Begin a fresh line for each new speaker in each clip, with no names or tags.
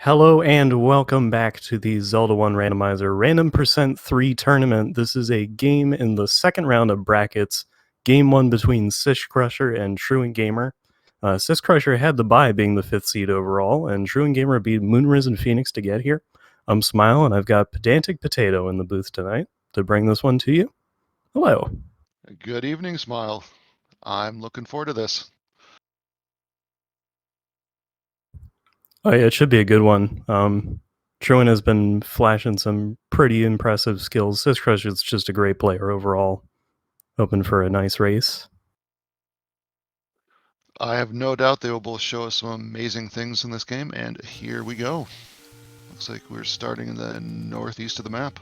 Hello and welcome back to the Zelda 1 Randomizer Random Percent 3 tournament. This is a game in the second round of brackets, game one between syscrusher and TruantGamer. Syscrusher had the bye being the 5th seed overall, and TruantGamer beat Moonrisen Phoenix to get here. I'm Smile, and I've got Pedantic Potato in the booth tonight to bring this one to you. Hello.
Good evening, Smile. I'm looking forward to this.
Oh yeah, it should be a good one. Truant has been flashing some pretty impressive skills. Syscrusher is just a great player overall. Hoping for a nice race.
I have no doubt they will both show us some amazing things in this game, and here we go. Looks like we're starting in the northeast of the map.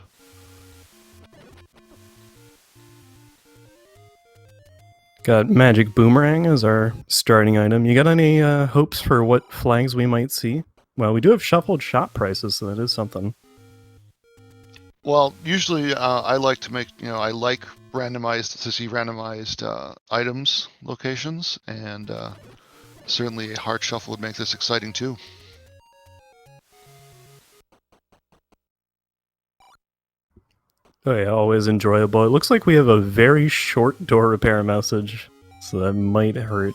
Got Magic Boomerang as our starting item. You got any hopes for what flags we might see? Well, we do have shuffled shop prices, so that is something.
Well, usually I like to make, I like to see randomized items, locations, and certainly a heart shuffle would make this exciting too.
Oh yeah, always enjoyable. It looks like we have a very short door repair message, so that might hurt.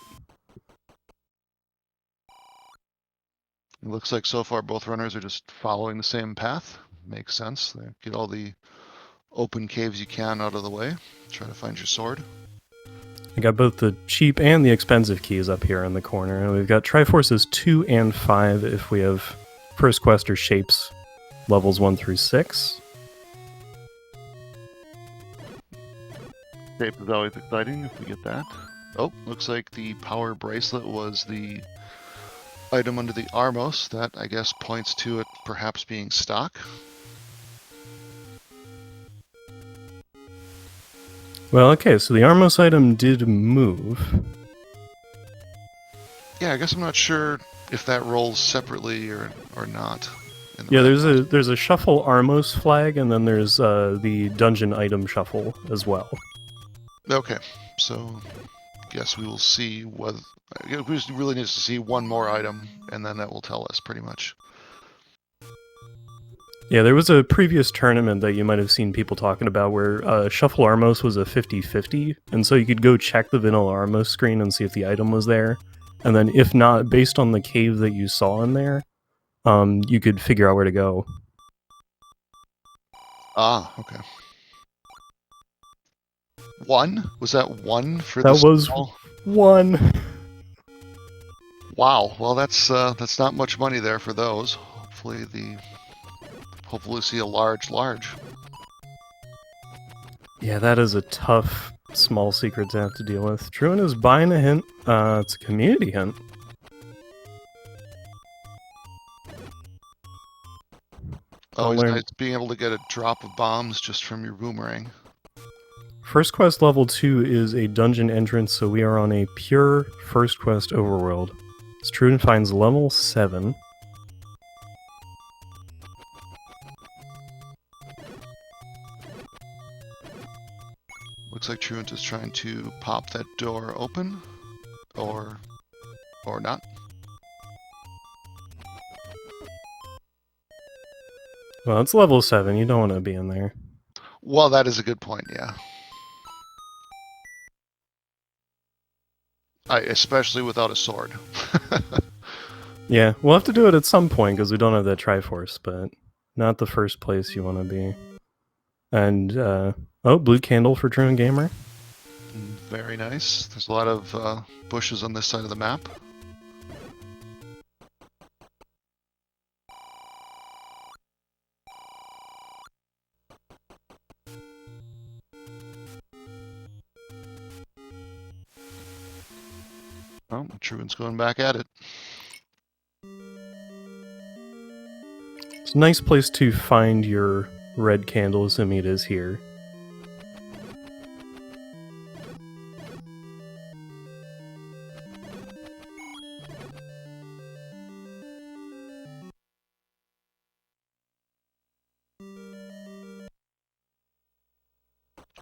It looks like so far both runners are just following the same path. Makes sense. They get all the open caves you can out of the way. Try to find your sword.
I got both the cheap and the expensive keys up here in the corner. And we've got Triforces 2 and 5 if we have First Quest or Shapes levels 1 through 6.
Shape is always exciting if we get that. Oh, looks like the power bracelet was the item under the Armos. That, I guess, points to it perhaps being stock.
Well, okay, so the Armos item did move.
Yeah, I guess I'm not sure if that rolls separately or not.
Yeah, there's a shuffle Armos flag, and then there's the dungeon item shuffle as well.
Okay, so guess we will see whether we just really need to see one more item, and then that will tell us pretty much.
Yeah, there was a previous tournament that you might have seen people talking about where Shuffle Armos was a 50-50, and so you could go check the vanilla Armos screen and see if the item was there, and then if not, based on the cave that you saw in there, you could figure out where to go.
Ah, okay. One? Was that one for
that
the
was
small?
One.
Wow. Well, that's not much money there for those. Hopefully we'll see a large.
Yeah, that is a tough small secret to have to deal with. Truant is buying a hint. It's a community hint.
Always nice being able to get a drop of bombs just from your boomerang.
First quest level 2 is a dungeon entrance, so we are on a pure first quest overworld. Truant finds level 7.
Looks like Truant is trying to pop that door open, or not.
Well, it's level 7. You don't want to be in there.
Well, that is a good point, yeah. Especially without a sword.
Yeah, we'll have to do it at some point because we don't have that Triforce, but not the first place you want to be. And, oh, blue candle for TruantGamer.
Very nice. There's a lot of bushes on this side of the map. Oh, Truant's going back at it.
It's a nice place to find your red candle, assuming it is here.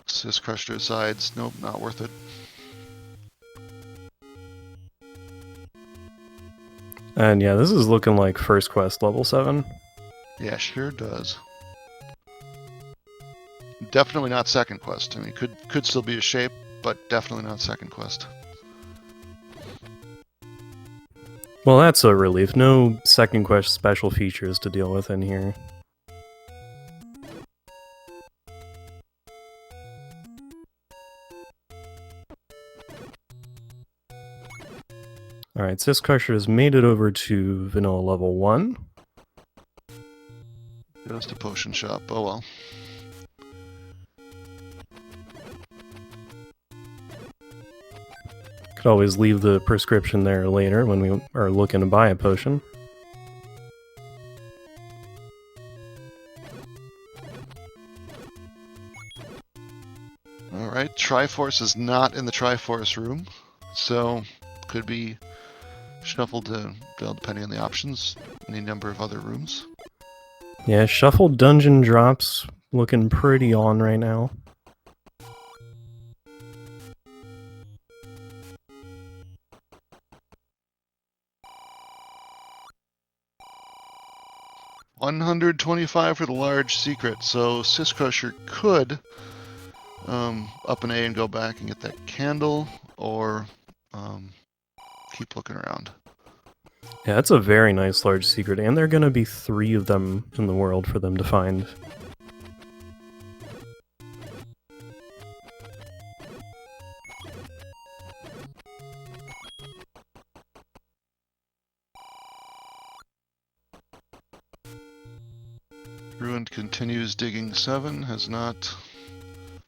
Syscrusher decides, nope, not worth it.
And yeah, this is looking like first quest level 7.
Yeah, sure does. Definitely not second quest. I mean, could still be a shape, but definitely not second quest.
Well, that's a relief. No second quest special features to deal with in here. Alright, Syscrusher has made it over to vanilla level 1.
Just a potion shop. Oh well.
Could always leave the prescription there later when we are looking to buy a potion.
Alright, Triforce is not in the Triforce room, so could be shuffled to, well, depending on the options, any number of other rooms.
Yeah, shuffled dungeon drops looking pretty on right now.
$125 for the large secret, so Syscrusher could up an A and go back and get that candle, or keep looking around.
Yeah, that's a very nice large secret, and there are going to be 3 of them in the world for them to find.
Truant continues digging 7, has not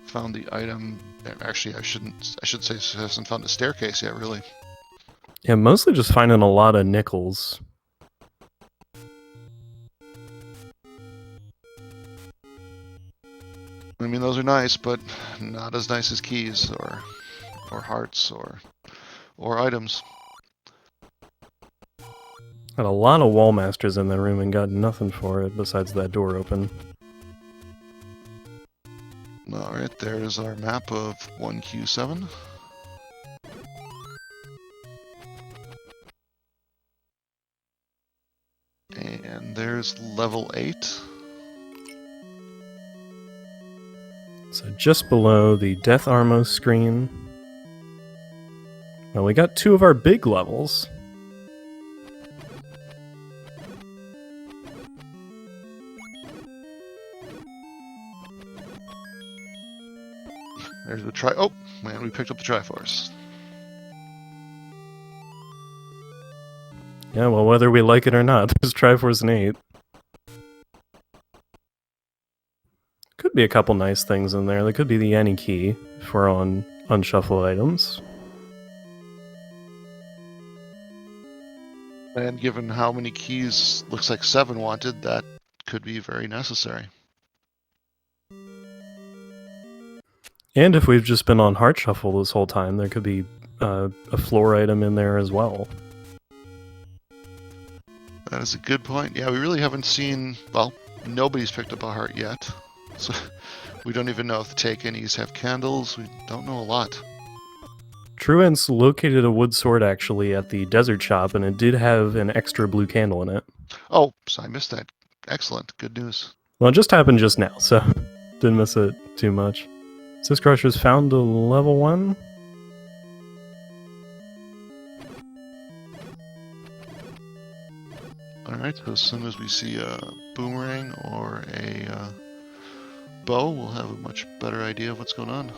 found the item. Actually, I should say hasn't found a staircase yet, really.
Yeah, mostly just finding a lot of nickels.
I mean, those are nice, but not as nice as keys or hearts or items.
Had a lot of wall masters in that room and got nothing for it besides that door open.
Alright, there's our map of 1Q7. And there's level 8.
So just below the Death Armo screen. Well, we got 2 of our big levels.
There's the oh man, we picked up the Triforce.
Yeah, well, whether we like it or not, there's Triforce and 8. Could be a couple nice things in there. There could be the any key for on unshuffled items.
And given how many keys looks like 7 wanted, that could be very necessary.
And if we've just been on Heart Shuffle this whole time, there could be a floor item in there as well.
That is a good point. Yeah, we really haven't seen, well, nobody's picked up a heart yet. So we don't even know if the take-any's have candles. We don't know a lot.
Truant's located a wood sword actually at the desert shop, and it did have an extra blue candle in it.
Oh, so I missed that. Excellent. Good news.
Well, it just happened just now, so didn't miss it too much. Syscrusher's found a level 1.
Alright, so as soon as we see a boomerang or a bow, we'll have a much better idea of what's going on.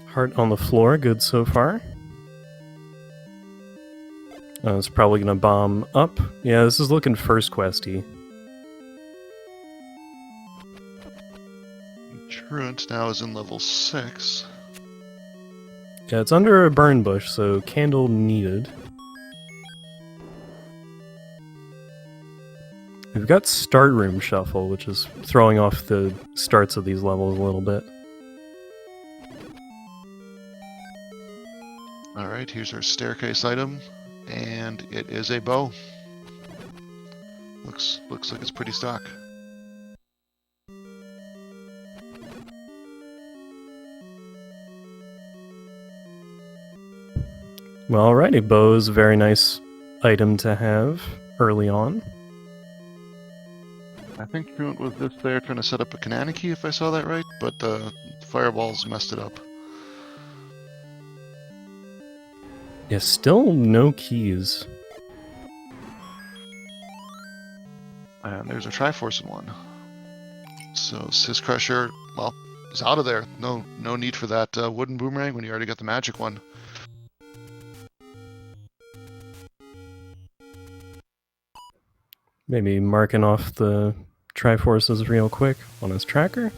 Heart on the floor, good so far. It's probably going to bomb up. Yeah, this is looking first questy.
Truant now is in level 6.
Yeah, it's under a burn bush, so candle needed. We've got start room shuffle, which is throwing off the starts of these levels a little bit.
Alright, here's our staircase item, and it is a bow. Looks like it's pretty stock.
Well, alrighty, bow is a very nice item to have early on.
I think Truant was just there trying to set up a Kananiki, if I saw that right, but the fireballs messed it up.
Yeah, still no keys.
And there's a Triforce in one. So Syscrusher, well, is out of there. No need for that wooden boomerang when you already got the magic one.
Maybe marking off the Triforces real quick on his tracker.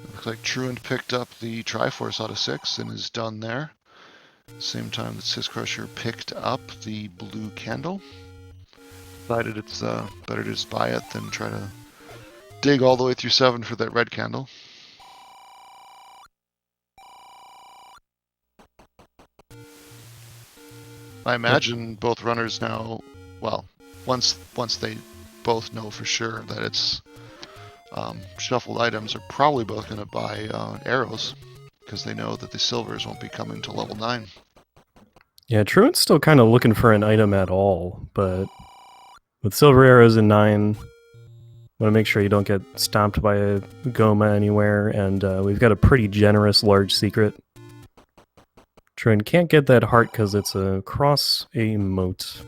Looks like Truant picked up the Triforce out of 6 and is done there. Same time that Syscrusher picked up the blue candle. Decided it's better to just buy it than try to dig all the way through 7 for that red candle. I imagine both runners now, well, once they both know for sure that it's shuffled items, are probably both going to buy arrows, because they know that the silvers won't be coming to level 9.
Yeah, Truant's still kind of looking for an item at all, but with silver arrows in 9, want to make sure you don't get stomped by a Goma anywhere, and we've got a pretty generous large secret. Truant can't get that heart because it's across a moat.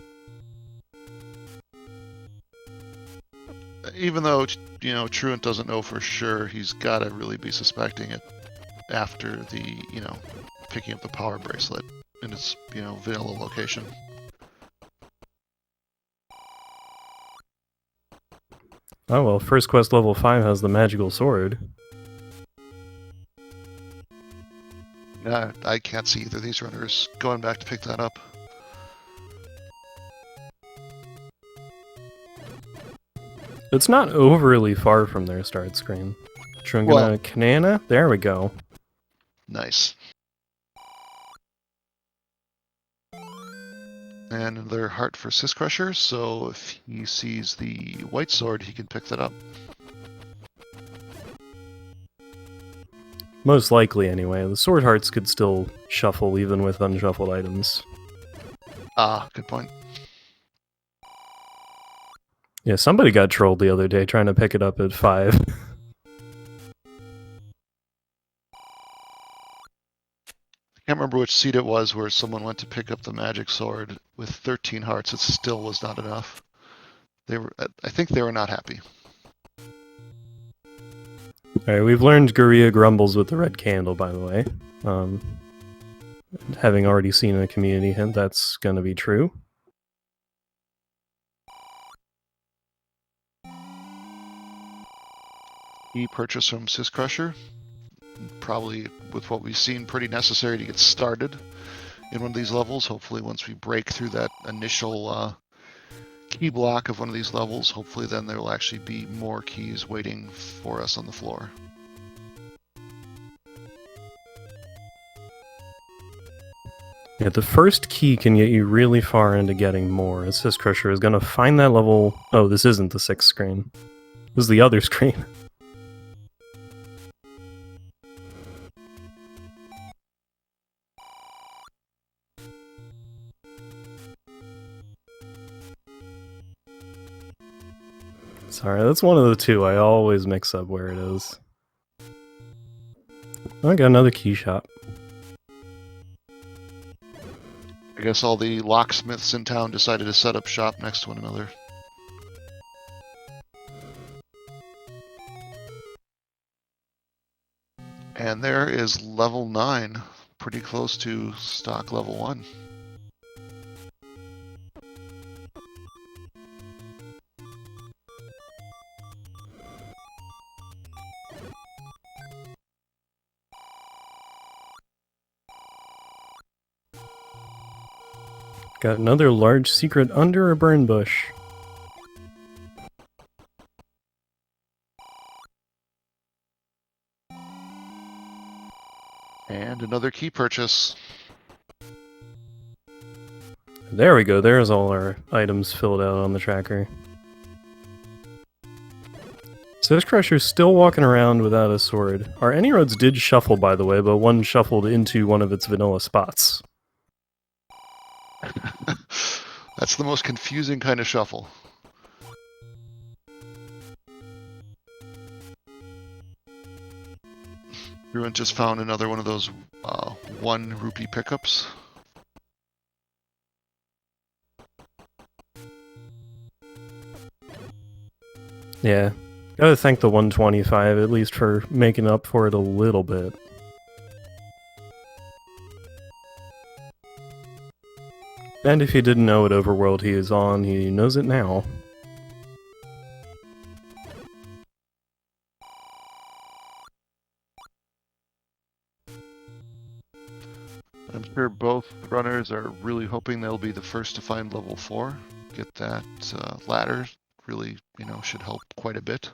Even though, you know, Truant doesn't know for sure, he's got to really be suspecting it after the, you know, picking up the power bracelet in its, you know, vanilla location.
Oh well, first quest level 5 has the magical sword.
I can't see either of these runners going back to pick that up.
It's not overly far from their start screen. Truant gonna Kanana? There we go.
Nice. And another heart for Syscrusher, so if he sees the white sword, he can pick that up.
Most likely, anyway. The sword hearts could still shuffle even with unshuffled items.
Ah, good point.
Yeah, somebody got trolled the other day trying to pick it up at 5.
I can't remember which seat it was where someone went to pick up the magic sword with 13 hearts. It still was not enough. I think they were not happy.
Alright, we've learned Guria grumbles with the red candle, by the way. Having already seen a community hint, that's gonna be true.
He purchased from Syscrusher. Probably, with what we've seen, pretty necessary to get started in one of these levels. Hopefully once we break through that initial key block of one of these levels, hopefully then there will actually be more keys waiting for us on the floor.
Yeah, the first key can get you really far into getting more. Syscrusher is gonna find that level... Oh, this isn't the 6th screen. This is the other screen. Sorry, that's one of the two. I always mix up where it is. I got another key shop.
I guess all the locksmiths in town decided to set up shop next to one another. And there is level 9, pretty close to stock level 1.
Got another large secret under a burn bush.
And another key purchase.
There we go, there's all our items filled out on the tracker. Syscrusher's still walking around without a sword. Our any roads did shuffle, by the way, but one shuffled into one of its vanilla spots.
That's the most confusing kind of shuffle. Truant just found another one of those 1 rupee pickups.
Yeah. Gotta thank the 125, at least for making up for it a little bit. And if he didn't know what overworld he is on, he knows it now.
I'm sure both runners are really hoping they'll be the first to find level 4. Get that ladder. Really, should help quite a bit.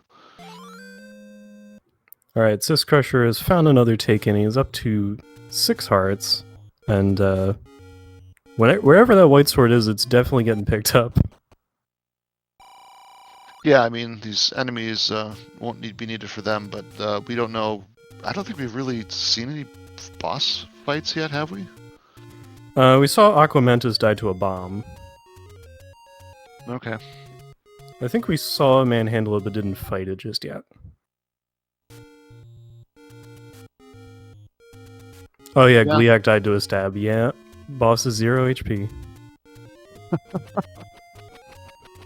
Alright, Syscrusher has found another take-in. He's up to 6 hearts. And wherever that white sword is, it's definitely getting picked up.
Yeah, I mean, these enemies won't be needed for them, but we don't know. I don't think we've really seen any boss fights yet, have we?
We saw Aquamentus die to a bomb.
Okay.
I think we saw a man handle it, but didn't fight it just yet. Oh yeah, Gliak died to a stab. Yeah, boss is 0 HP.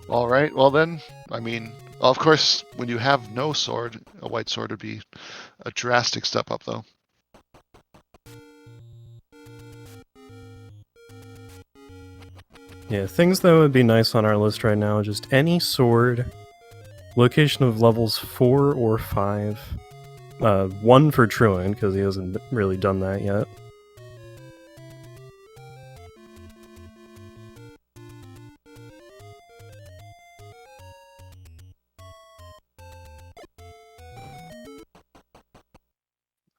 All right, well then, I mean, of course, when you have no sword, a white sword would be a drastic step up, though.
Yeah, things that would be nice on our list right now, just any sword, location of levels 4 or 5, 1 for Truant, because he hasn't really done that yet.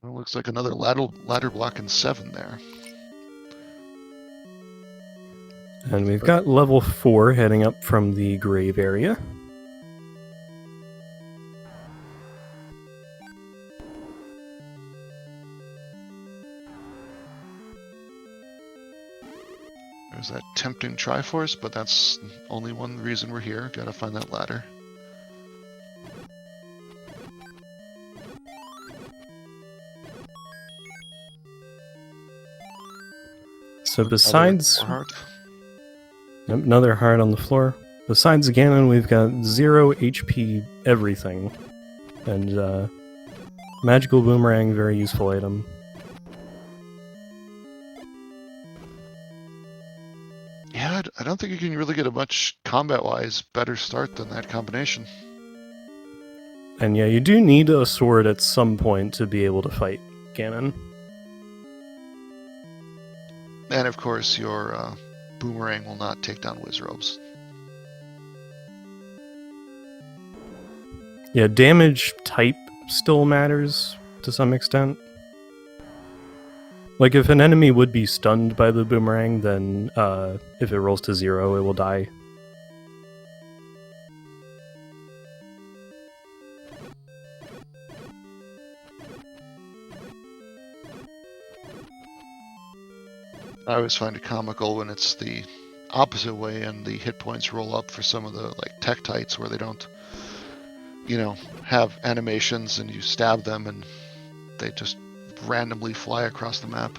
Well, looks like another ladder block in 7 there.
And we've got level 4 heading up from the grave area.
There's that tempting Triforce, but that's only one reason we're here. Gotta find that ladder.
So besides... Another heart on the floor. Besides Ganon, we've got 0 HP everything. And Magical Boomerang, very useful item.
Yeah, I don't think you can really get a much combat-wise better start than that combination.
And yeah, you do need a sword at some point to be able to fight Ganon.
And of course, your boomerang will not take down Wizrobes.
Yeah, damage type still matters to some extent. Like, if an enemy would be stunned by the boomerang, then if it rolls to 0, it will die.
I always find it comical when it's the opposite way and the hit points roll up for some of the Tektites where they don't, have animations and you stab them and they just randomly fly across the map.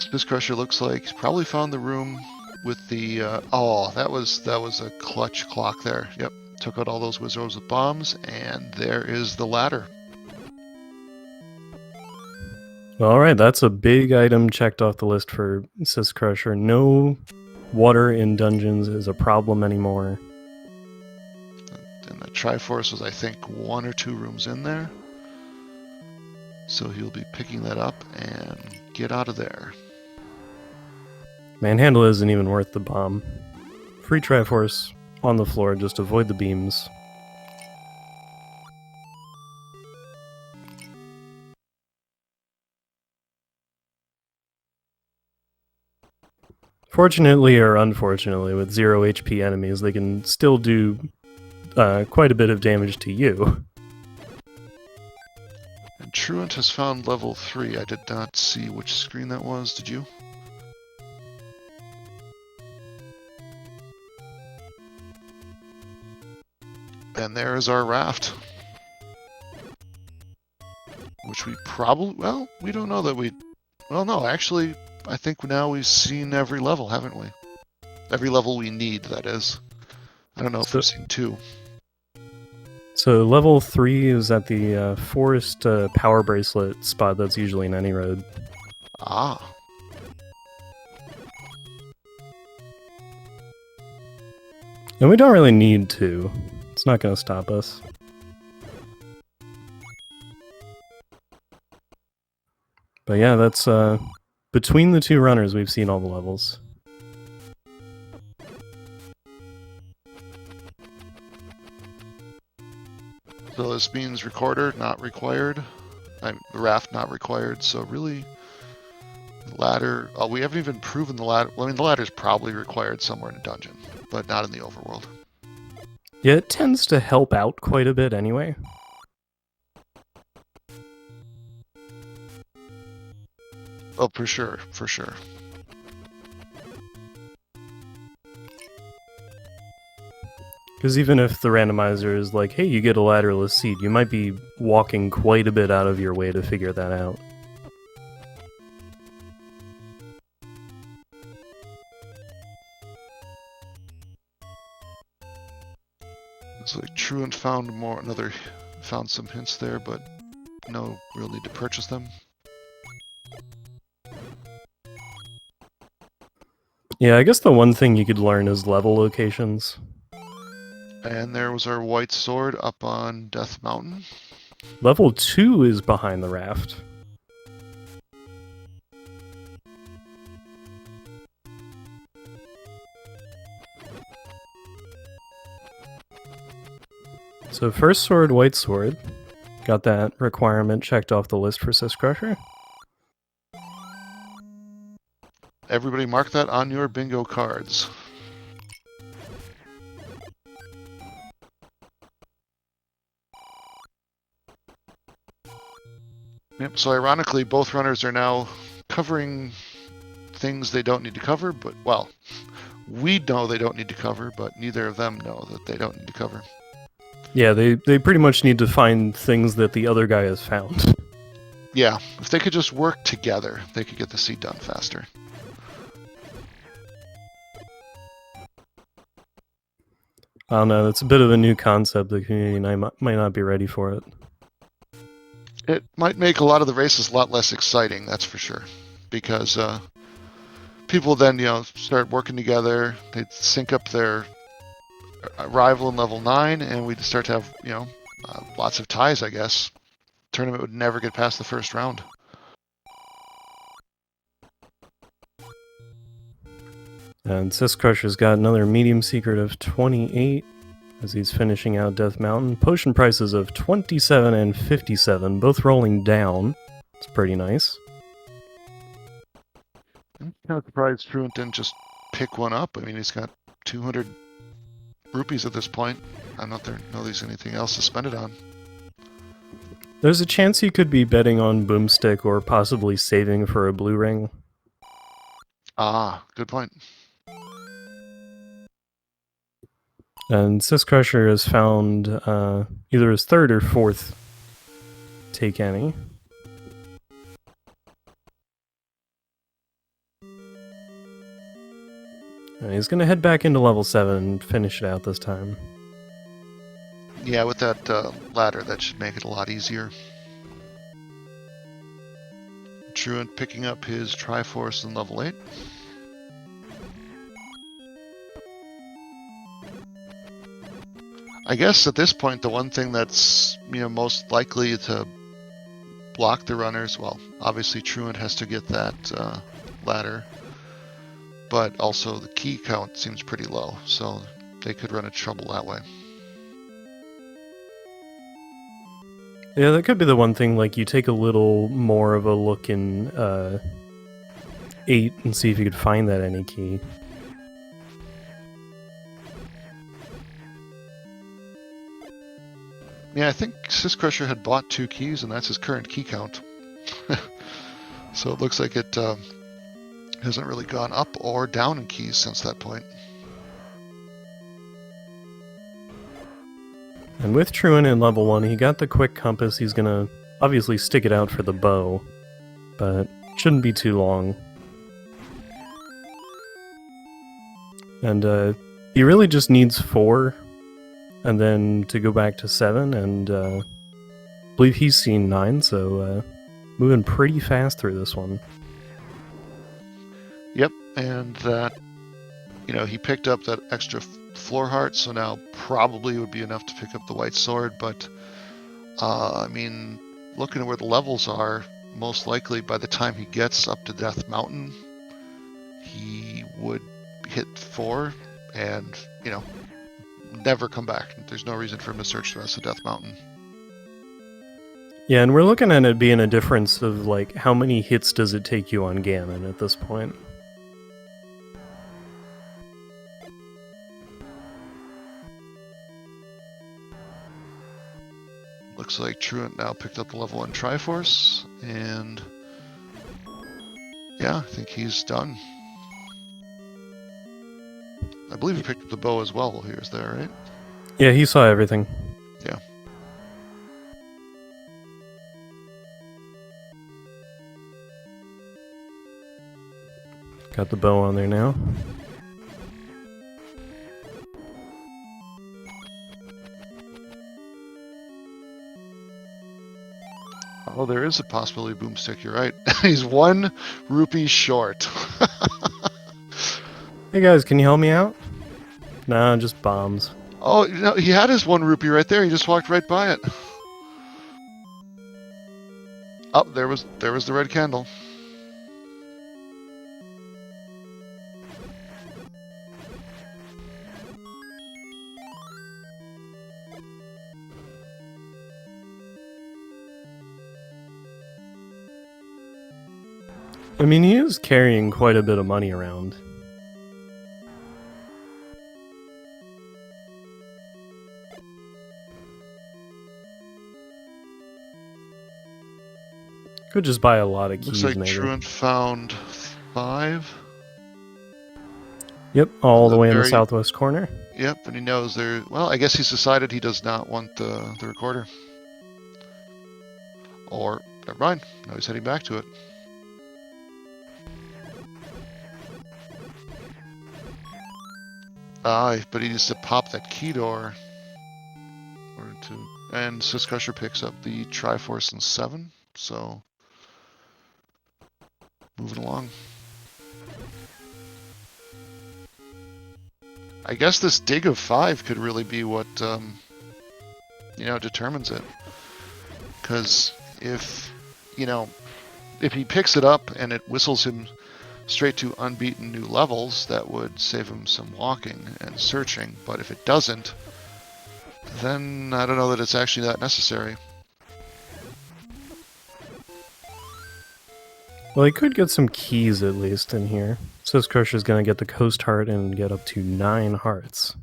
Syscrusher looks like he's probably found the room with the oh, that was a clutch clock there. Yep, took out all those Wizrobes with bombs, and there is the ladder.
Alright, that's a big item checked off the list for Syscrusher. No water in dungeons is a problem anymore.
And the Triforce was, I think, 1 or 2 rooms in there. So he'll be picking that up and get out of there.
Manhandle isn't even worth the bomb. Free Triforce on the floor, just avoid the beams. Fortunately or unfortunately, with 0 HP enemies, they can still do quite a bit of damage to you.
And Truant has found level 3. I did not see which screen that was. Did you? And there is our raft. Which we probably... Well, we don't know that we... Well, no, actually, I think now we've seen every level, haven't we? Every level we need, that is. I don't know if we've seen 2.
So level 3 is at the forest power bracelet spot that's usually in any road.
Ah.
And we don't really need to. It's not going to stop us. But yeah, that's between the 2 runners we've seen all the levels.
So this means recorder not required. The raft not required. So really, ladder. Oh, we haven't even proven the ladder. Well, I mean, the ladder's probably required somewhere in a dungeon, but not in the overworld.
Yeah, it tends to help out quite a bit anyway.
Oh, for sure, for sure.
Because even if the randomizer is like, hey, you get a lateralist seat, you might be walking quite a bit out of your way to figure that out.
Looks like Truant found found some hints there, but no real need to purchase them.
Yeah, I guess the one thing you could learn is level locations.
And there was our white sword up on Death Mountain.
Level 2 is behind the raft. So first sword, white sword. Got that requirement checked off the list for syscrusher.
Everybody mark that on your bingo cards. Yep, so ironically, both runners are now covering things they don't need to cover, but, well, we know they don't need to cover, but neither of them know that they don't need to cover.
Yeah, they pretty much need to find things that the other guy has found.
Yeah, if they could just work together, they could get the seed done faster.
I don't know, it's a bit of a new concept. The community might not be ready for it.
It might make a lot of the races a lot less exciting, that's for sure. Because people then, start working together, they'd sync up their rival in level 9, and we'd start to have, lots of ties, I guess. Tournament would never get past the first round.
And syscrusher's got another medium secret of 28 as he's finishing out Death Mountain. Potion prices of 27 and 57, both rolling down. It's pretty nice.
I'm kind of surprised Truant didn't just pick one up. I mean, he's got 200 rupees at this point. I don't know there's anything else to spend it on.
There's a chance he could be betting on Boomstick or possibly saving for a blue ring.
Ah, good point.
And syscrusher has found either his 3rd or 4th take any. And he's going to head back into level 7 and finish it out this time.
Yeah, with that ladder, that should make it a lot easier. Truant picking up his Triforce in level 8. I guess at this point, the one thing that's most likely to block the runners, well, obviously Truant has to get that ladder, but also the key count seems pretty low, so they could run into trouble that way.
Yeah, that could be the one thing, like, you take a little more of a look in 8 and see if you could find that any key.
Yeah, I think Syscrusher had bought 2 keys, and that's his current key count. So it looks like it hasn't really gone up or down in keys since that point.
And with Truant in level 1, he got the quick compass. He's gonna obviously stick it out for the bow, but shouldn't be too long. And he really just needs 4, and then to go back to 7, and I believe he's seen 9, so moving pretty fast through this one.
Yep, and that, he picked up that extra floor heart, so now probably would be enough to pick up the white sword, but I mean, looking at where the levels are, most likely by the time he gets up to Death Mountain, he would hit 4 and, never come back. There's no reason for him to search the rest of Death Mountain.
Yeah, and we're looking at it being a difference of, like, how many hits does it take you on Gammon at this point?
Looks like Truant now picked up the level 1 Triforce, and yeah, I think he's done. I believe he picked up the bow as well while he was there, right?
Yeah, he saw everything.
Yeah.
Got the bow on there now.
Oh, there is a possibility of Boomstick, you're right. He's 1 rupee short.
Hey guys, can you help me out? Nah, just bombs.
Oh, he had his 1 rupee right there. He just walked right by it. Oh, there was the red candle.
I mean, he is carrying quite a bit of money around. Could just buy a lot of keys,
Looks like
maybe.
Truant found 5.
Yep, all the way in the southwest corner.
Yep, and he knows there. Well, I guess he's decided he does not want the recorder. Or, never mind, now he's heading back to it. But he needs to pop that key door. And Syscrusher picks up the Triforce in 7, so moving along. I guess this dig of 5 could really be what, determines it. Because if he picks it up and it whistles him straight to unbeaten new levels, that would save him some walking and searching. But if it doesn't, then I don't know that it's actually that necessary.
Well, he could get some keys at least in here. Syscrusher's gonna get the Coast Heart and get up to 9 hearts.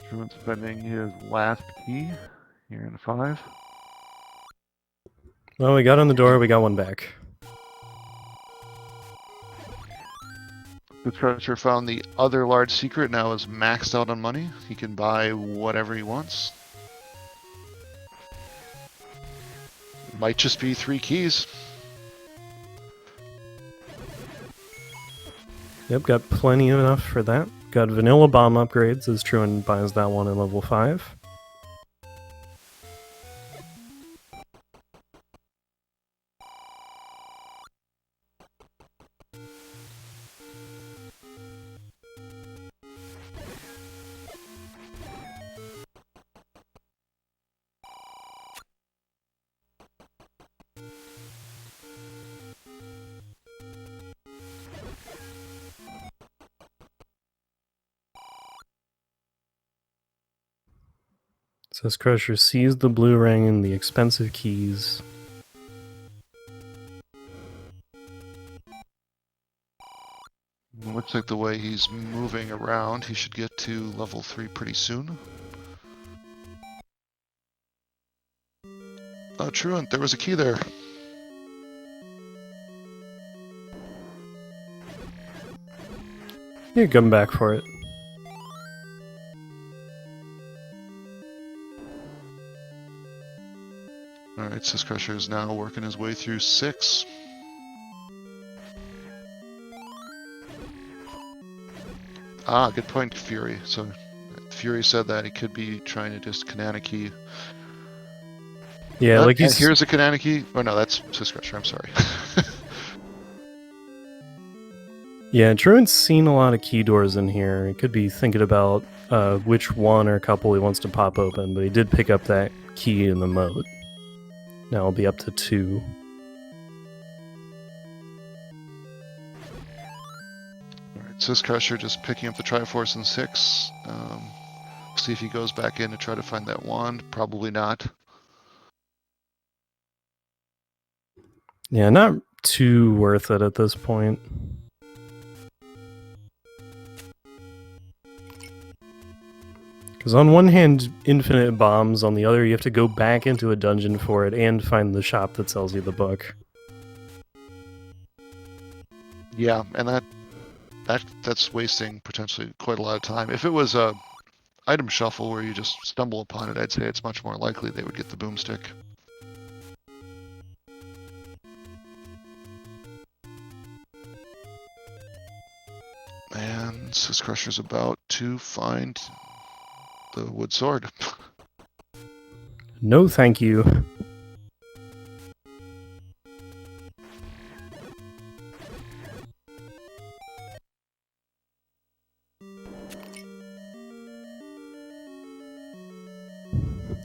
Truant's spending his last key here in 5.
Well, we got on the door, we got one back.
The treasure found the other large secret, now is maxed out on money. He can buy whatever he wants. It might just be 3 keys.
Yep, got plenty enough for that. Got vanilla bomb upgrades as Truant buys that one in level 5. Syscrusher sees the blue ring and the expensive keys.
Looks like the way he's moving around, he should get to level 3 pretty soon. Oh, Truant, there was a key there.
You're coming back for it.
Alright, Syscrusher is now working his way through 6. Ah, good point, Fury. So, Fury said that he could be trying to just Kananaki.
Yeah, like
and
he's...
here's a Kananaki. Oh no, that's Syscrusher, I'm sorry.
Yeah, Truant's seen a lot of key doors in here. He could be thinking about which one or couple he wants to pop open, but he did pick up that key in the moat. Now it'll be up to 2.
Alright, Syscrusher just picking up the Triforce in 6. See if he goes back in to try to find that wand. Probably not.
Yeah, not too worth it at this point. Because on one hand, infinite bombs, on the other, you have to go back into a dungeon for it and find the shop that sells you the book.
Yeah, and that's wasting potentially quite a lot of time. If it was a item shuffle where you just stumble upon it, I'd say it's much more likely they would get the boomstick. And Syscrusher's about to find the wood sword.
No thank you.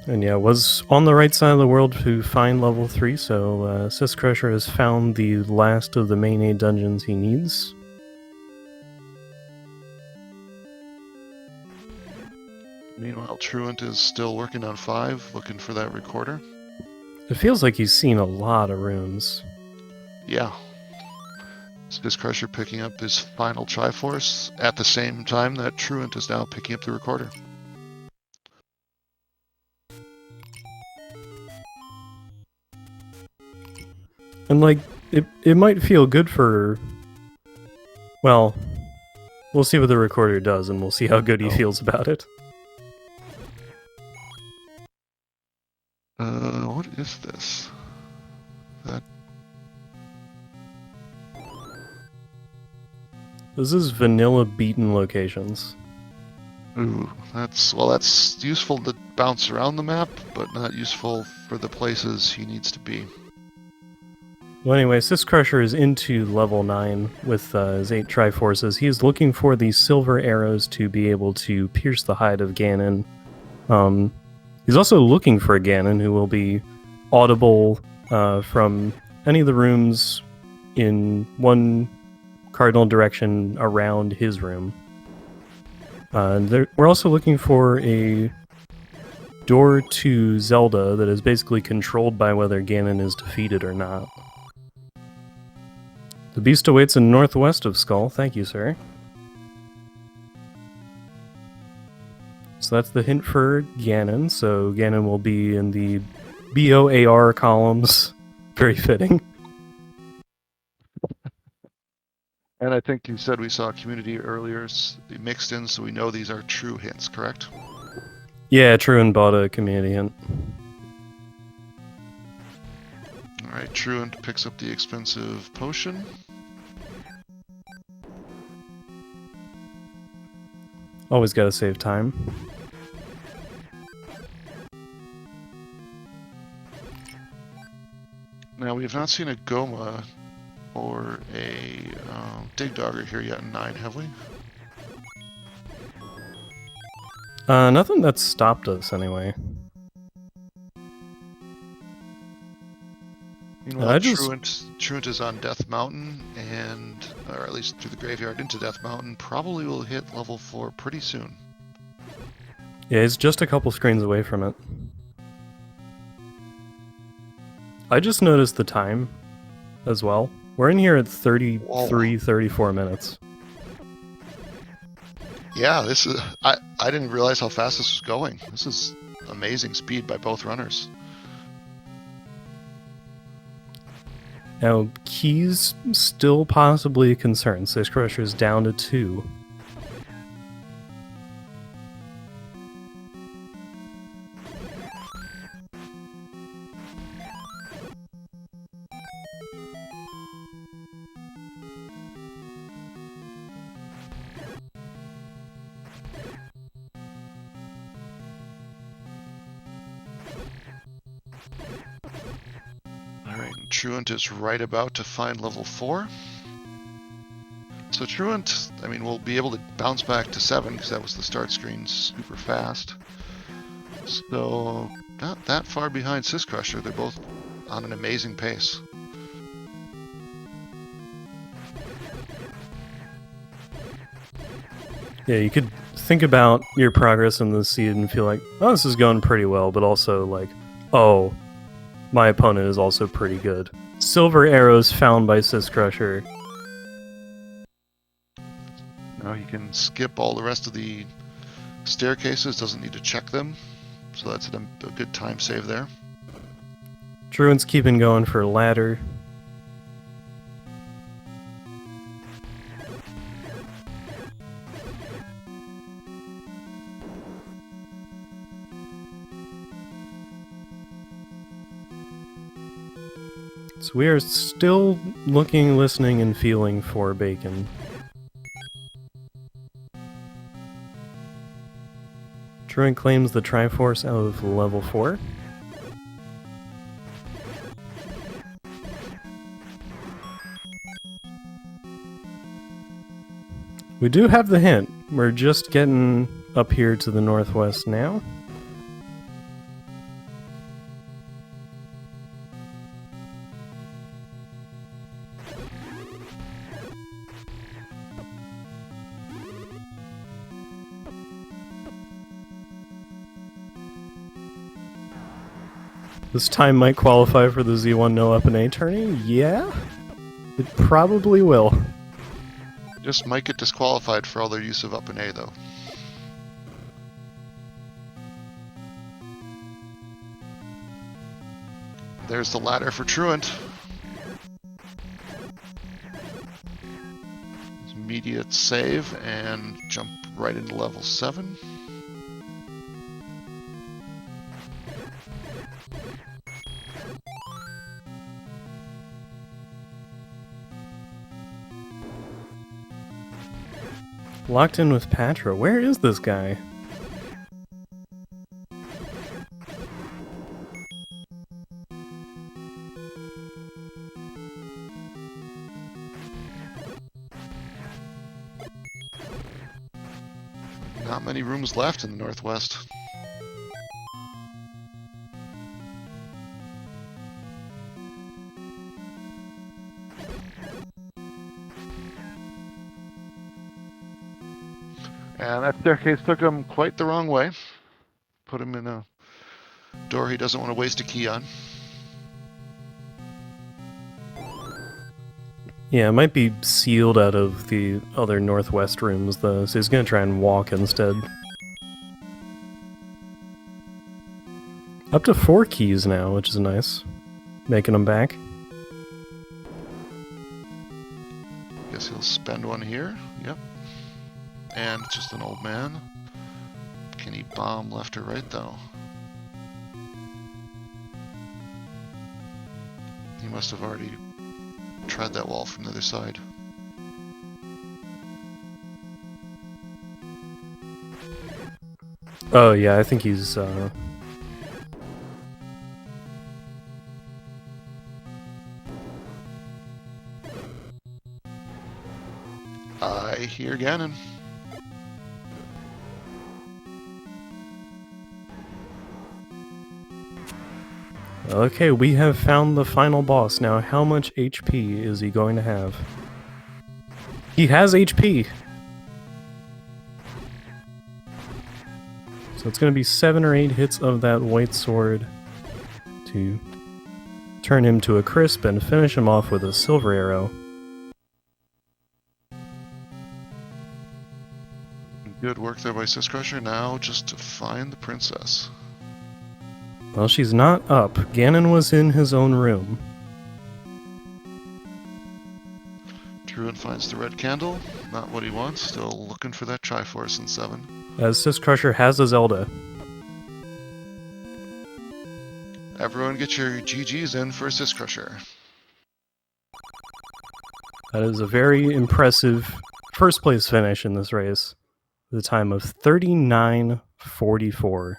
And yeah, was on the right side of the world to find level 3, so Syscrusher has found the last of the main 8 dungeons he needs.
Meanwhile, Truant is still working on 5, looking for that recorder.
It feels like he's seen a lot of rooms.
Yeah. Syscrusher picking up his final Triforce at the same time that Truant is now picking up the recorder.
And like, it might feel good for... Well, we'll see what the recorder does, and we'll see how good he feels about it.
What is this?
This is vanilla beaten locations.
Ooh, that's useful to bounce around the map, but not useful for the places he needs to be.
Well, anyway, Syscrusher is into level 9 with his 8 Triforces. He is looking for these silver arrows to be able to pierce the hide of Ganon. He's also looking for Ganon, who will be audible from any of the rooms in one cardinal direction around his room. We're also looking for a door to Zelda that is basically controlled by whether Ganon is defeated or not. The beast awaits in northwest of Skull. Thank you, sir. So that's the hint for Ganon. So Ganon will be in the BOAR columns. Very fitting.
And I think you said we saw community earlier mixed in, so we know these are true hints, correct?
Yeah, Truant bought a community hint.
Alright, Truant picks up the expensive potion.
Always gotta save time.
Now, we have not seen a Goma or a Dig Dogger here yet in 9, have we?
Nothing that's stopped us, anyway.
Meanwhile, Truant is on Death Mountain, or at least through the graveyard into Death Mountain, probably will hit level 4 pretty soon.
Yeah, he's just a couple screens away from it. I just noticed the time as well. We're in here at 34 minutes.
Yeah, this is. I didn't realize how fast this was going. This is amazing speed by both runners.
Now, keys still possibly a concern. Syscrusher's down to 2.
Alright, Truant is right about to find level 4. So Truant, I mean, will be able to bounce back to 7 because that was the start screen super fast. So, not that far behind Syscrusher. They're both on an amazing pace.
Yeah, you could think about your progress in the seed and feel like, oh, this is going pretty well, but also like, oh, my opponent is also pretty good. Silver arrows found by Syscrusher.
Now he can skip all the rest of the staircases, doesn't need to check them. So that's a good time save there.
Truant's keeping going for ladder. So we are still looking, listening, and feeling for bacon. Truant claims the Triforce out of level 4. We do have the hint. We're just getting up here to the northwest now. This time might qualify for the Z1 no up and A tourney? Yeah? It probably will.
Just might get disqualified for all their use of up and A though. There's the ladder for Truant. Immediate save and jump right into level 7.
Locked in with Patra. Where is this guy?
Not many rooms left in the northwest. And that staircase took him quite the wrong way. Put him in a door he doesn't want to waste a key on.
Yeah, it might be sealed out of the other northwest rooms, though, so he's gonna try and walk instead. Up to 4 keys now, which is nice. Making them back.
Guess he'll spend one here. Yep. And just an old man. Can he bomb left or right, though? He must have already tried that wall from the other side.
Oh yeah, I think he's
I hear Ganon.
Okay, we have found the final boss. Now, how much HP is he going to have? He has HP! So it's going to be 7 or 8 hits of that white sword to turn him to a crisp and finish him off with a silver arrow.
Good work there by syscrusher. Now just to find the princess.
Well, she's not up. Ganon was in his own room.
Truant finds the red candle. Not what he wants. Still looking for that Triforce in 7.
As syscrusher has a Zelda.
Everyone get your GGs in for syscrusher.
That is a very impressive first place finish in this race. With a time of 39:44.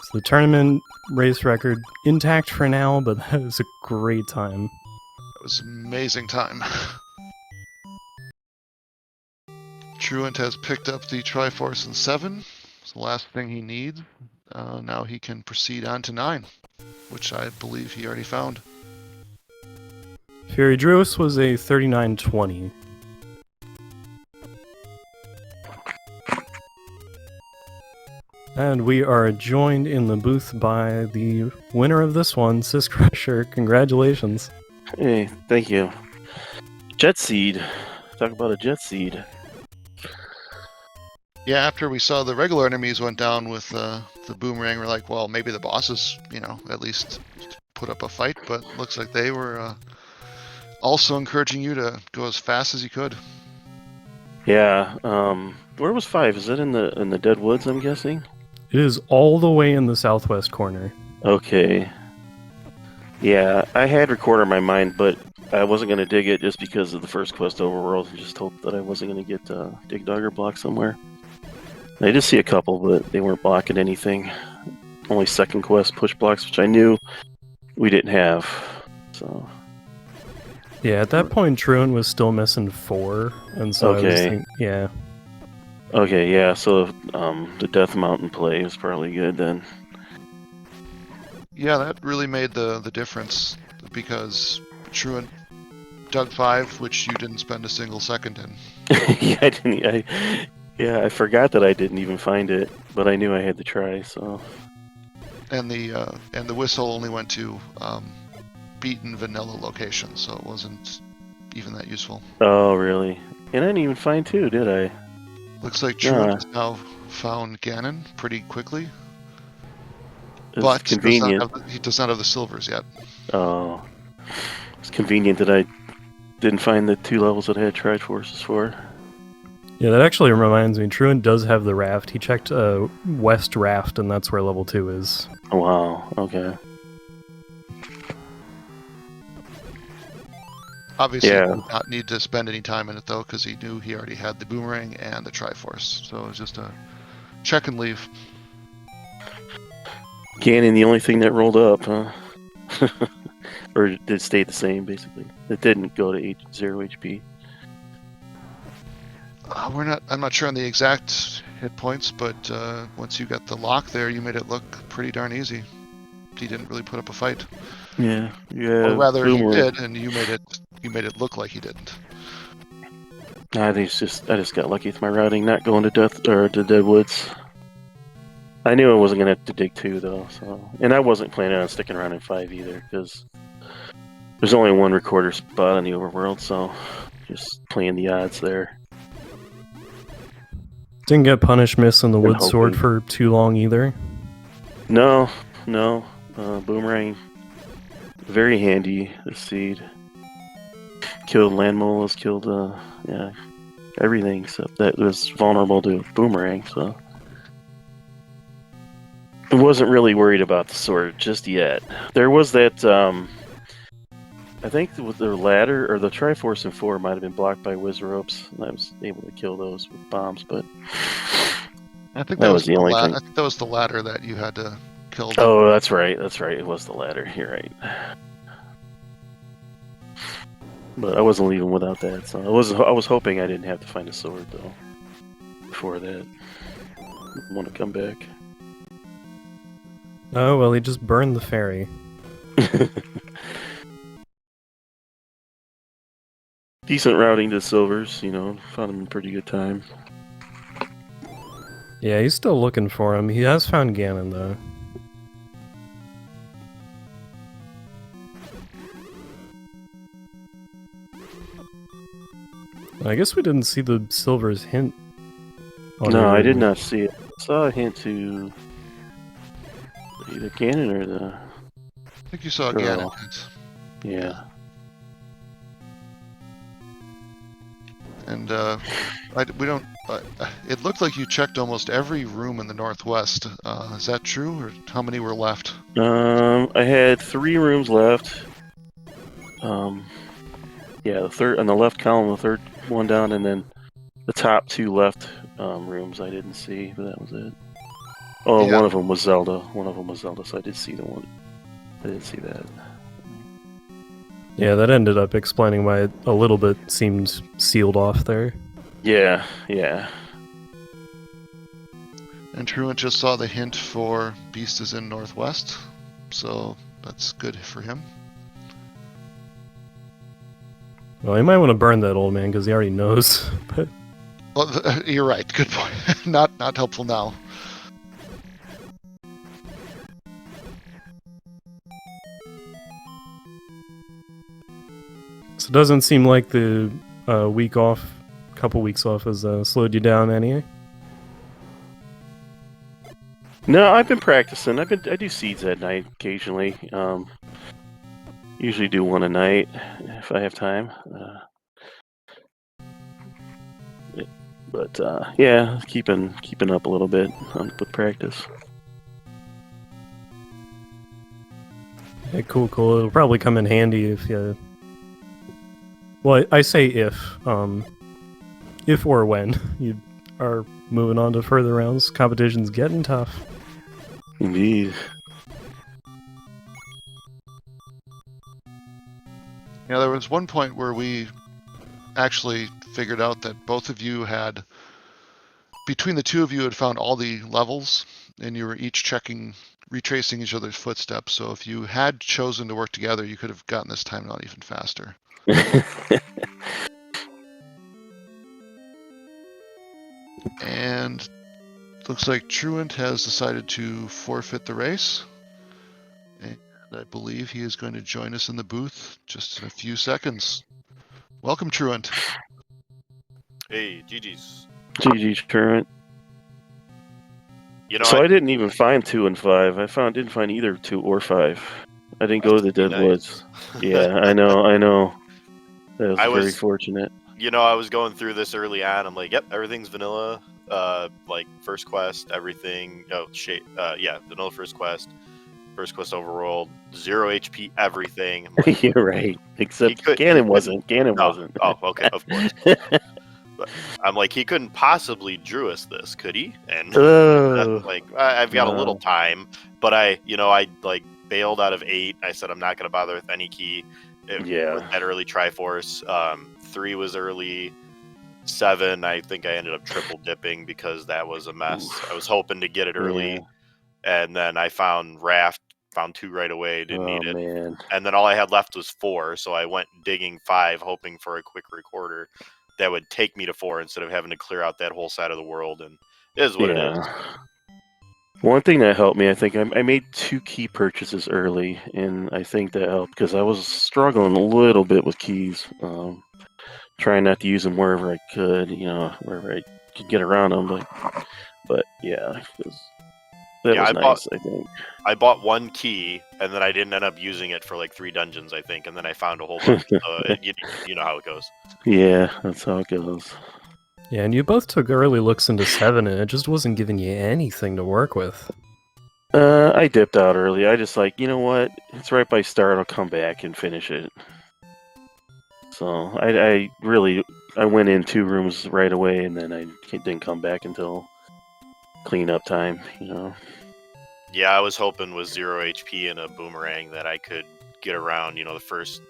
So the tournament race record intact for now, but that is a great time.
That was an amazing time. Truant has picked up the Triforce in 7. It's the last thing he needs. Now he can proceed on to 9, which I believe he already found.
Fury Druis was a 39:20. And we are joined in the booth by the winner of this one, syscrusher. Congratulations.
Hey, thank you. Jet Seed. Talk about a Jet Seed.
Yeah, after we saw the regular enemies went down with the boomerang, we're like, well, maybe the bosses, at least put up a fight, but looks like they were also encouraging you to go as fast as you could.
Yeah. Where was 5? Is it in the Dead Woods, I'm guessing?
It is all the way in the southwest corner.
Okay. Yeah, I had Recorder in my mind, but I wasn't going to dig it just because of the first quest overworld, and just hoped that I wasn't going to get Dig Dogger blocked somewhere. I did see a couple, but they weren't blocking anything. Only second quest push blocks, which I knew we didn't have. So.
Yeah, at that point, Truant was still missing 4, and so I was thinking, yeah.
Okay, yeah, so the Death Mountain play was probably good then.
Yeah, that really made the difference, because Truant dug 5, which you didn't spend a single second in.
Yeah, I didn't. I forgot that I didn't even find it, but I knew I had to try. So.
And the whistle only went to beaten vanilla locations, so it wasn't even that useful.
Oh, really? And I didn't even find 2, did I?
Looks like Truant has now found Ganon pretty quickly. But
convenient.
He does not have the silvers yet.
Oh. It's convenient that I didn't find the 2 levels that I had Triforces for.
Yeah, that actually reminds me. Truant does have the raft. He checked West Raft, and that's where level 2 is.
Oh, wow. Okay.
Obviously, he did not need to spend any time in it, though, because he knew he already had the boomerang and the Triforce. So it was just a check and leave.
Ganon, the only thing that rolled up, huh? Or did it stay the same, basically? It didn't go to 0 HP.
I'm not sure on the exact hit points, but once you got the lock there, you made it look pretty darn easy. He didn't really put up a fight.
Yeah.
Or rather, he did, and you made it look like he didn't.
I just got lucky with my routing, not going to Dead Woods. I knew I wasn't gonna have to dig 2 though, and I wasn't planning on sticking around in 5 either, because there's only one recorder spot on the overworld, so just playing the odds there.
Didn't get punished missing the wood sword for too long either.
No. Boomerang, very handy. The seed killed land molas, killed everything except that was vulnerable to boomerang. So I wasn't really worried about the sword just yet. There was that. I think with the ladder or the Triforce in 4 might have been blocked by whiz ropes, and I was able to kill those with bombs. But
I think
that was the only thing.
I think that was the ladder that you had to kill.
Oh, that's right. It was the ladder. You're right. But I wasn't leaving without that, so I was hoping I didn't have to find a sword though. Before that, I want to come back.
Oh well, he just burned the ferry.
Decent routing to silvers, found him in pretty good time.
Yeah, he's still looking for him. He has found Ganon, though. I guess we didn't see the silver's hint. on
No,
either
I
of
did
these.
not see it. I saw a hint to either Ganon or the
I think you saw
girl.
Ganon.
Yeah.
And we don't. It looked like you checked almost every room in the northwest. Is that true, or how many were left?
I had 3 rooms left. Yeah, the third on the left column, the third one down, and then the top 2 left rooms I didn't see, but that was it. Oh,
Yeah.
one of them was Zelda. One of them was Zelda, so I did see the one. I didn't see that.
Yeah, that ended up explaining why it a little bit seemed sealed off there.
Yeah, yeah.
And Truant just saw the hint for Beast is in northwest, so that's good for him.
Well, you might want to burn that old man because he already knows. But
Well, you're right. Good point. Not helpful now.
so it doesn't seem like the couple weeks off has slowed you down any.
No, I've been practicing. I do seeds at night occasionally. Usually do one a night if I have time. But yeah, keeping up a little bit with practice.
Yeah, cool. It'll probably come in handy if you. Well, I say if or when you are moving on to further rounds. Competition's getting tough.
Indeed.
Yeah, there was one point where we actually figured out that both of you had, between the two of you, had found all the levels, and you were each retracing each other's footsteps. So if you had chosen to work together, you could have gotten this time out even faster. And looks like Truant has decided to forfeit the race. And I believe he is going to join us in the booth just in a few seconds. Welcome, Truant.
Hey, GG's.
GG's Truant.
You know,
So I didn't even find 2 and 5. Didn't find either 2 or 5. I didn't go to the Dead Woods. Yeah, I know. That was very fortunate.
You know, I was going through this early on. I'm like, yep, everything's vanilla. Like first quest, everything. Yeah, vanilla first quest overworld, 0 HP, everything. Like,
You're right. Except Ganon wasn't. Wasn't.
Oh, okay, of course. But I'm like, he couldn't possibly drew us this, could he? And like, I've got a little time, but I like bailed out of 8. I said I'm not going to bother with any key. With that early Triforce. 3 was early. 7, I think I ended up triple dipping because that was a mess. I was hoping to get it early, and then I found Raft. Found 2 right away. Didn't need it.
Man.
And then all I had left was 4, so I went digging 5, hoping for a quick recorder that would take me to 4 instead of having to clear out that whole side of the world. And it is what it is.
One thing that helped me, I think, I made 2 key purchases early, and I think that helped because I was struggling a little bit with keys. Trying not to use them wherever I could, wherever I could get around them. But yeah, that was nice, I think.
I bought 1 key, and then I didn't end up using it for like 3 dungeons, I think, and then I found a whole bunch. You know how it goes. Yeah,
that's how it goes.
Yeah, and you both took early looks into 7, and it just wasn't giving you anything to work with.
I dipped out early. I just you know what? It's right by start. I'll come back and finish it. So I went in 2 rooms right away, and then I didn't come back until cleanup time.
Yeah, I was hoping with 0 HP and a boomerang that I could get around, the first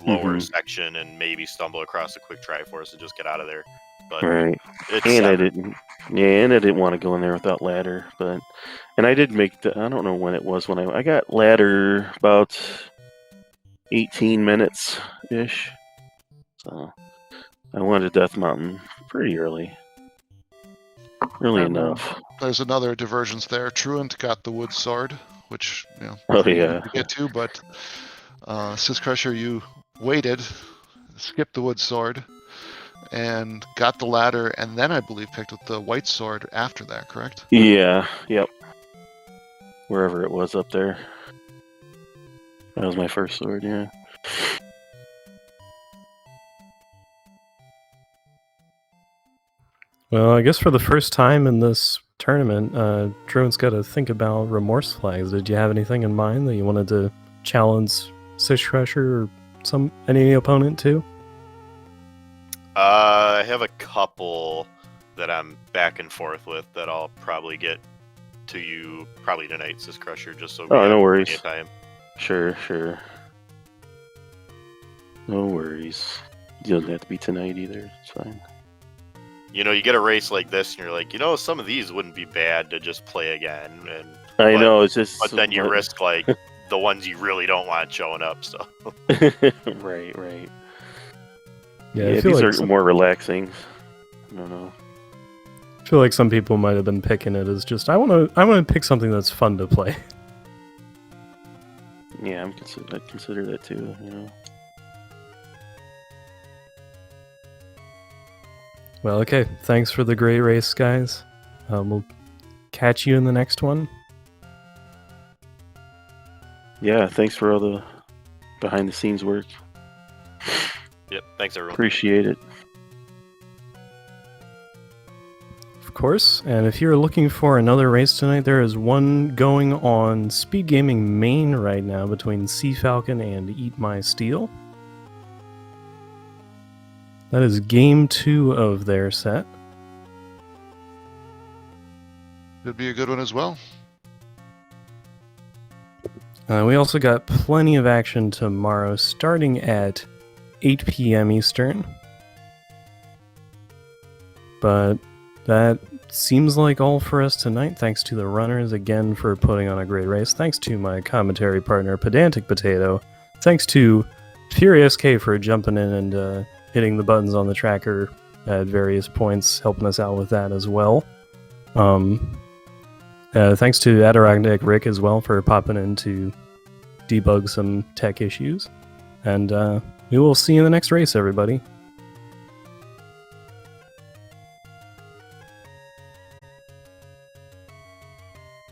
lower section and maybe stumble across a quick Triforce and just get out of there. But
right. I didn't want to go in there without ladder, and I did make I don't know when it was when I got ladder about 18 minutes ish. So I went to Death Mountain pretty early. Early enough.
There's another divergence there. Truant got the wood sword, which
to
get to, but syscrusher, you waited, skipped the wood sword, and got the ladder, and then I believe picked up the white sword after that, correct?
Yeah, yep. Wherever it was up there. That was my first sword, yeah.
Well, I guess for the first time in this tournament, Truant's got to think about remorse flags. Did you have anything in mind that you wanted to challenge syscrusher or any opponent to?
I have a couple that I'm back and forth with that I'll probably get to you probably tonight, syscrusher, just so we have
no worries.
plenty of time.
Sure. No worries. It doesn't have to be tonight either. It's fine.
You know, you get a race like this, and you're like, you know, some of these wouldn't be bad to just play again.
I know, it's just...
But then you risk, like, the ones you really don't want showing up, so...
Right.
Yeah,
these are more relaxing. I don't know.
I feel like some people might have been picking it as just, I want to pick something that's fun to play.
Yeah, I'd consider that too, you know.
Well, okay. Thanks for the great race, guys. We'll catch you in the next one.
Yeah, thanks for all the behind-the-scenes work.
Yep, thanks everyone.
Appreciate it.
Of course, and if you're looking for another race tonight, there is one going on SpeedGaming main right now between Sea Falcon and Eat My Steel. That is game 2 of their set.
Could be a good one as well.
We also got plenty of action tomorrow, starting at 8 p.m. Eastern. But that seems like all for us tonight. Thanks to the runners again for putting on a great race. Thanks to my commentary partner, Pedantic Potato. Thanks to Furious K for jumping in and hitting the buttons on the tracker at various points, helping us out with that as well. Thanks to Adirondack Rick as well for popping in to debug some tech issues. And we will see you in the next race, everybody.